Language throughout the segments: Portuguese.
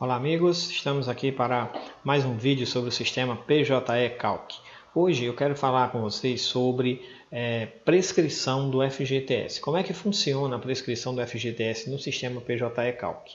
Olá amigos, estamos aqui para mais um vídeo sobre o sistema PJE Calc. Hoje eu quero falar com vocês sobre prescrição do FGTS. Como é que funciona a prescrição do FGTS no sistema PJE Calc?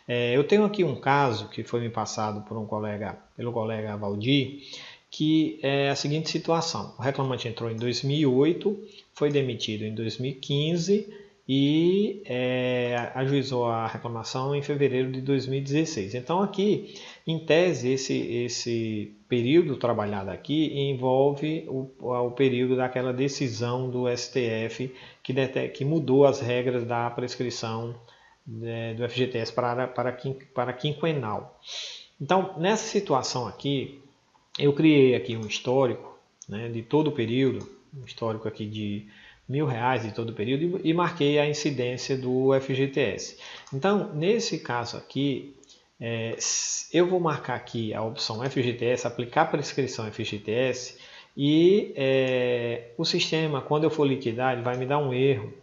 Eu tenho aqui um caso que foi me passado pelo colega Valdir, que é a seguinte situação. O reclamante entrou em 2008, foi demitido em 2015 e ajuizou a reclamação em fevereiro de 2016. Então aqui, em tese, esse período trabalhado aqui envolve o período daquela decisão do STF que mudou as regras da prescrição do FGTS para quinquenal. Então, nessa situação aqui, eu criei aqui um histórico, né, de todo o período, um histórico aqui de R$1.000 de todo o período e marquei a incidência do FGTS. Então, nesse caso aqui, eu vou marcar aqui a opção FGTS, aplicar prescrição FGTS e o sistema, quando eu for liquidar, ele vai me dar um erro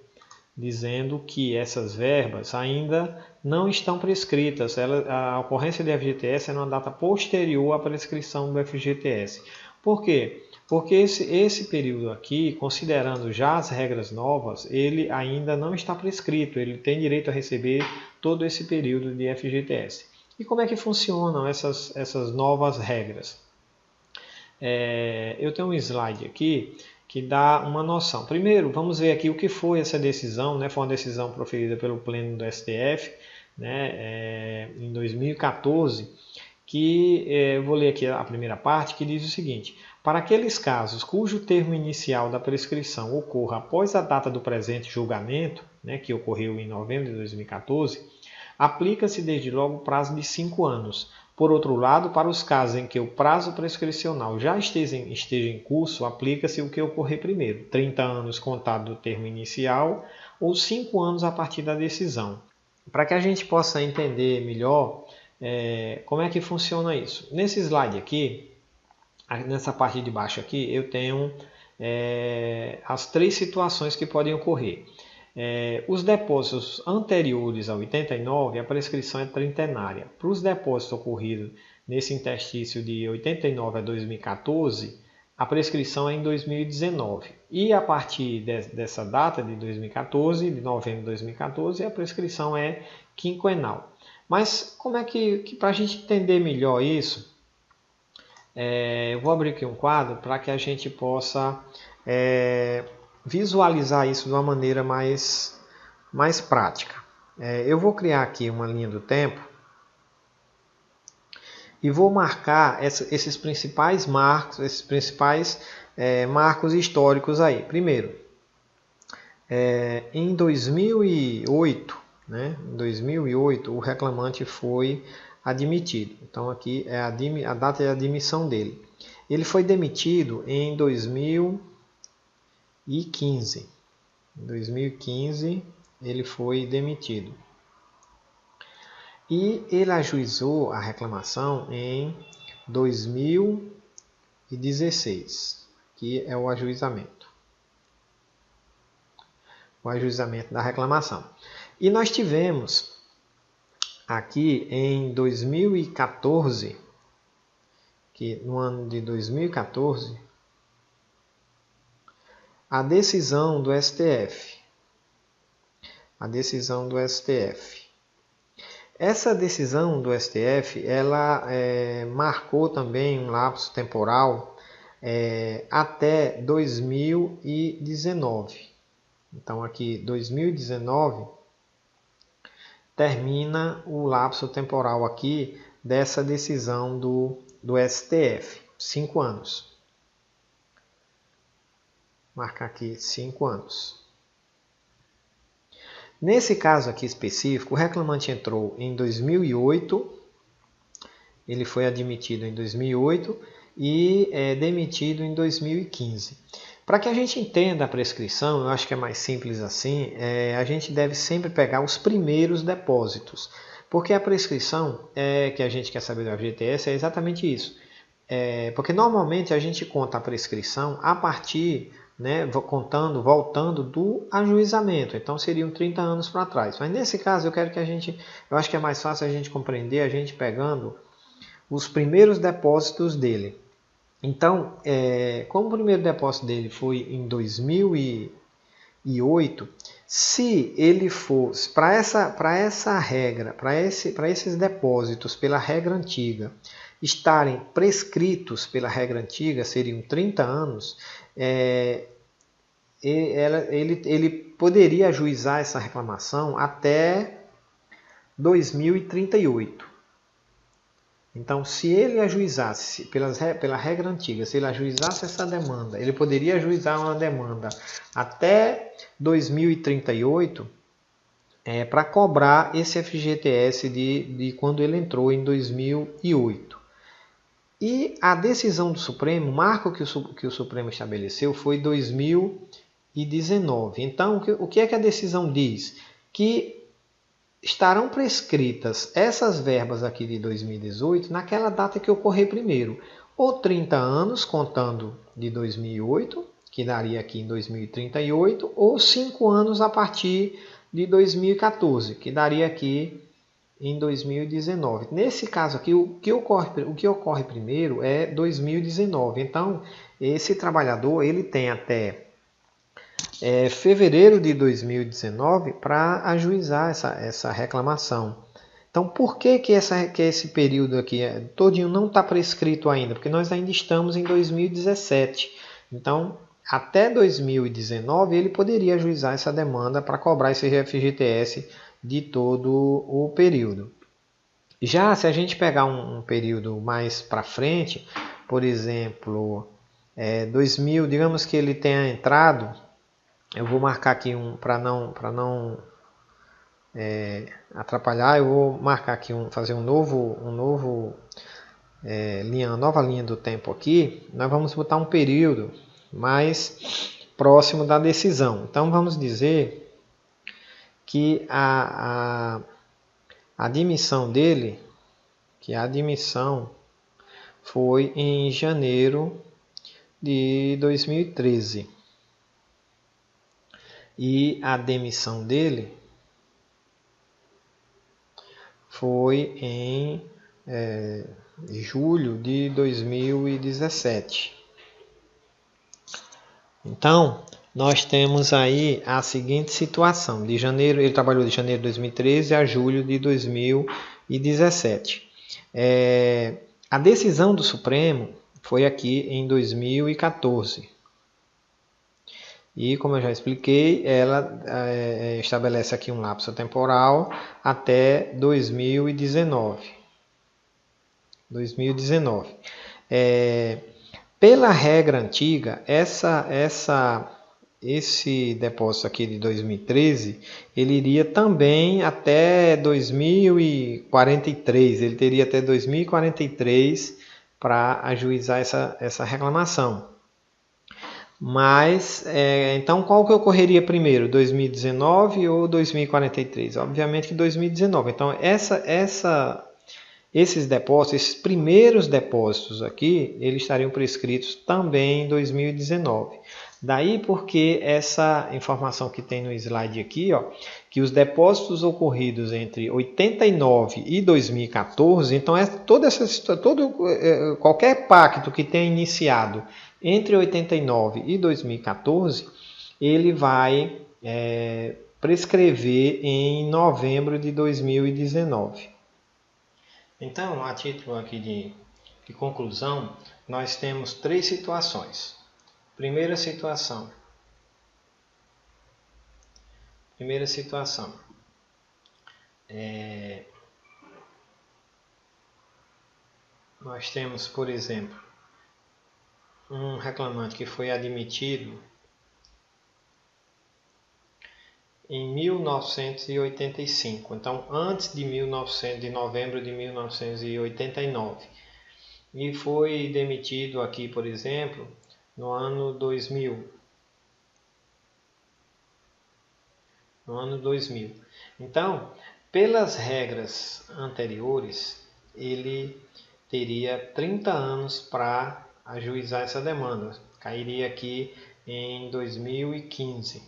dizendo que essas verbas ainda não estão prescritas. A ocorrência de FGTS é numa data posterior à prescrição do FGTS. Por quê? Porque esse período aqui, considerando já as regras novas, ele ainda não está prescrito, ele tem direito a receber todo esse período de FGTS. E como é que funcionam essas novas regras? Eu tenho um slide aqui que dá uma noção. Primeiro, vamos ver aqui o que foi essa decisão, né? Foi uma decisão proferida pelo Pleno do STF, né? Em 2014, que eu vou ler aqui a primeira parte, que diz o seguinte: para aqueles casos cujo termo inicial da prescrição ocorra após a data do presente julgamento, né, que ocorreu em novembro de 2014, aplica-se desde logo o prazo de 5 anos. Por outro lado, para os casos em que o prazo prescricional já esteja em curso, aplica-se o que ocorrer primeiro, 30 anos contado do termo inicial ou 5 anos a partir da decisão. Para que a gente possa entender melhor como é que funciona isso. Nesse slide aqui, nessa parte de baixo aqui, eu tenho as 3 situações que podem ocorrer. Os depósitos anteriores a 89, a prescrição é trintenária. Para os depósitos ocorridos nesse interstício de 89 a 2014, a prescrição é em 2019. E a partir dessa data de 2014, de novembro de 2014, a prescrição é quinquenal. Mas como é que para a gente entender melhor isso, eu vou abrir aqui um quadro para que a gente possa visualizar isso de uma maneira mais prática. Eu vou criar aqui uma linha do tempo e vou marcar esses principais marcos históricos aí. Primeiro, em 2008, né, em 2008, o reclamante foi admitido. Então aqui é a data de admissão dele. Ele foi demitido em 2015. Em 2015 ele foi demitido. E ele ajuizou a reclamação em 2016, que é o ajuizamento. O ajuizamento da reclamação. E nós tivemos aqui em 2014, que no ano de 2014, a decisão do STF. A decisão do STF. Essa decisão do STF, ela marcou também um lapso temporal até 2019. Então aqui 2019 termina o lapso temporal aqui dessa decisão do STF, 5 anos. Marcar aqui 5 anos. Nesse caso aqui específico, o reclamante entrou em 2008, ele foi admitido em 2008 e demitido em 2015. Para que a gente entenda a prescrição, eu acho que é mais simples assim, a gente deve sempre pegar os primeiros depósitos, porque a prescrição que a gente quer saber do FGTS é exatamente isso. Porque normalmente a gente conta a prescrição a partir né, voltando do ajuizamento. Então seriam 30 anos para trás. Mas nesse caso eu acho que é mais fácil a gente compreender a gente pegando os primeiros depósitos dele. Então, como o primeiro depósito dele foi em 2008, se ele fosse para essa regra, para esses depósitos pela regra antiga estarem prescritos pela regra antiga, seriam 30 anos, ele poderia ajuizar essa reclamação até 2038. Então, se ele ajuizasse, pela regra antiga, se ele ajuizasse essa demanda, ele poderia ajuizar uma demanda até 2038 para cobrar esse FGTS de quando ele entrou em 2008. E a decisão do Supremo, o marco que o Supremo estabeleceu foi 2019. Então, o que é que a decisão diz? Que estarão prescritas essas verbas aqui de 2018 naquela data que ocorrer primeiro. Ou 30 anos, contando de 2008, que daria aqui em 2038, ou 5 anos a partir de 2014, que daria aqui em 2019. Nesse caso aqui, o que ocorre primeiro é 2019. Então, esse trabalhador ele tem até fevereiro de 2019 para ajuizar essa reclamação. Então, por que esse período aqui todinho não está prescrito ainda? Porque nós ainda estamos em 2017. Então, até 2019 ele poderia ajuizar essa demanda para cobrar esse FGTS de todo o período. Já se a gente pegar um período mais para frente, por exemplo, 2000, digamos que ele tenha entrado, eu vou marcar aqui para não atrapalhar, eu vou marcar aqui fazer uma nova linha do tempo aqui. Nós vamos botar um período mais próximo da decisão. Então vamos dizer que a admissão dele, que a admissão foi em janeiro de 2013 e a demissão dele foi em julho de 2017. Então, nós temos aí a seguinte situação. Ele trabalhou de janeiro de 2013 a julho de 2017. A decisão do Supremo foi aqui em 2014. E, como eu já expliquei, ela estabelece aqui um lapso temporal até 2019. Pela regra antiga, esse depósito aqui de 2013, ele iria também até 2043. Ele teria até 2043 para ajuizar essa reclamação. Mas, então qual que ocorreria primeiro? 2019 ou 2043? Obviamente que 2019. Então, esses depósitos, esses primeiros depósitos aqui, eles estariam prescritos também em 2019. Daí porque essa informação que tem no slide aqui, que os depósitos ocorridos entre 89 e 2014, então qualquer pacto que tenha iniciado entre 89 e 2014, ele vai prescrever em novembro de 2019. Então, a título aqui de conclusão, nós temos 3 situações. Primeira situação. Nós temos, por exemplo, um reclamante que foi admitido em 1985, então antes de novembro de 1989, e foi demitido aqui, por exemplo, no ano 2000. Então, pelas regras anteriores, ele teria 30 anos para ajuizar essa demanda. Cairia aqui em 2015.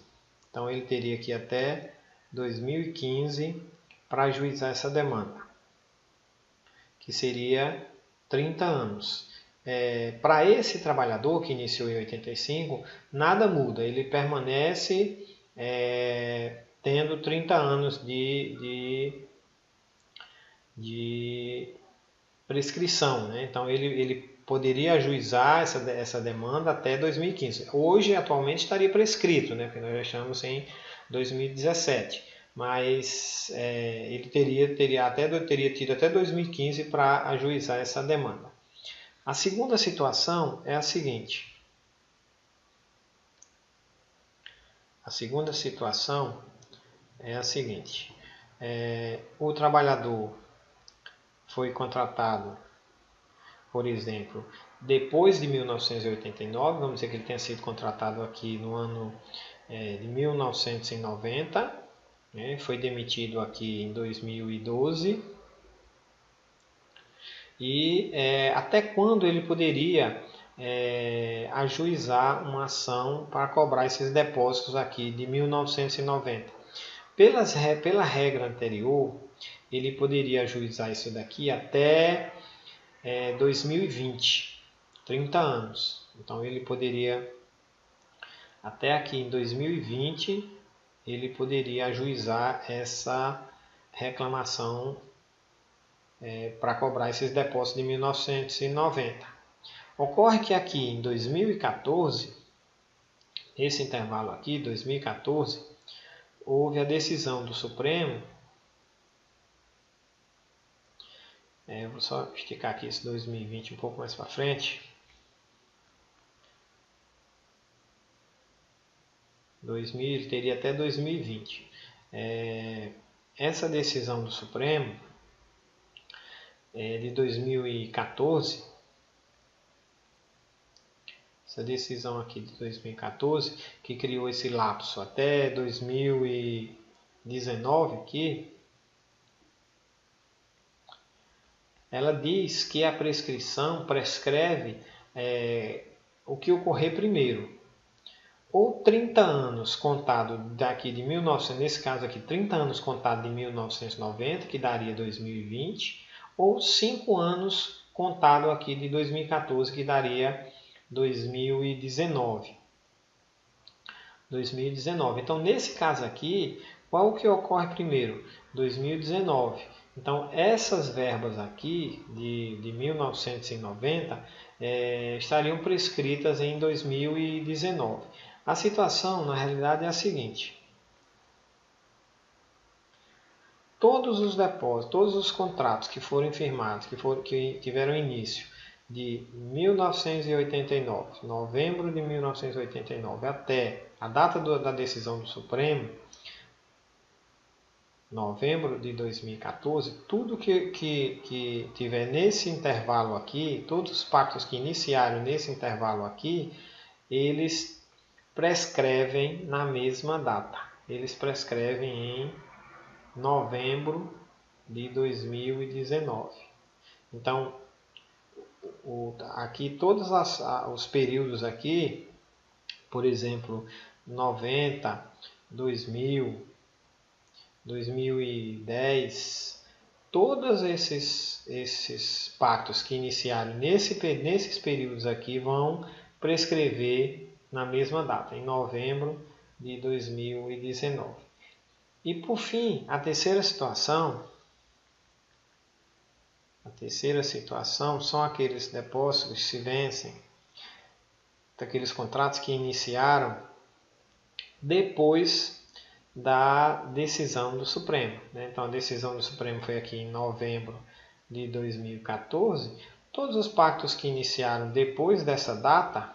Então ele teria que ir até 2015 para ajuizar essa demanda, que seria 30 anos. Para esse trabalhador que iniciou em 85, nada muda, ele permanece tendo 30 anos de prescrição, né? Então ele poderia ajuizar essa demanda até 2015. Hoje, atualmente, estaria prescrito, né? Porque nós já estamos em 2017. Mas ele teria tido até 2015 para ajuizar essa demanda. A segunda situação é a seguinte. O trabalhador foi contratado, por exemplo, depois de 1989, vamos dizer que ele tenha sido contratado aqui no ano de 1990, né? Foi demitido aqui em 2012. E até quando ele poderia ajuizar uma ação para cobrar esses depósitos aqui de 1990? Pela regra anterior, ele poderia ajuizar isso daqui até 2020, 30 anos. Então ele poderia, até aqui em 2020, ele poderia ajuizar essa reclamação para cobrar esses depósitos de 1990. Ocorre que aqui em 2014, nesse intervalo aqui, 2014, houve a decisão do Supremo. Vou só esticar aqui esse 2020 um pouco mais para frente. 2000, teria até 2020. Essa decisão do Supremo de 2014, essa decisão aqui de 2014, que criou esse lapso até 2019 aqui, ela diz que a prescrição prescreve o que ocorrer primeiro. Ou 30 anos contado daqui de 1900, nesse caso aqui, 30 anos contado de 1990, que daria 2020, ou 5 anos contado aqui de 2014, que daria 2019. Então, nesse caso aqui, qual que ocorre primeiro? 2019. Então, essas verbas aqui de 1990 estariam prescritas em 2019. A situação, na realidade, é a seguinte. Todos os depósitos, todos os contratos que forem firmados, que tiveram início de 1989, novembro de 1989, até a data da decisão do Supremo, novembro de 2014, tudo que tiver nesse intervalo aqui, todos os pactos que iniciaram nesse intervalo aqui, eles prescrevem na mesma data. Eles prescrevem em novembro de 2019. Então, aqui todos os períodos aqui, por exemplo, 90, 2000, 2010, todos esses pactos que iniciaram nesses períodos aqui vão prescrever na mesma data, em novembro de 2019. E por fim, a terceira situação são aqueles depósitos que se vencem, daqueles contratos que iniciaram depois da decisão do Supremo. Então a decisão do Supremo foi aqui em novembro de 2014. Todos os pactos que iniciaram depois dessa data,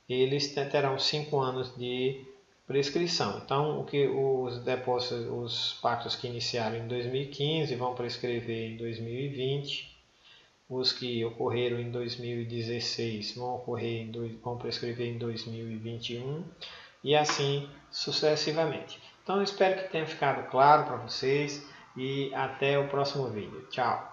eles terão 5 anos de prescrição. Então, os depósitos, os pactos que iniciaram em 2015 vão prescrever em 2020. Os que ocorreram em 2016 vão prescrever em 2021 e assim sucessivamente. Então, eu espero que tenha ficado claro para vocês e até o próximo vídeo. Tchau!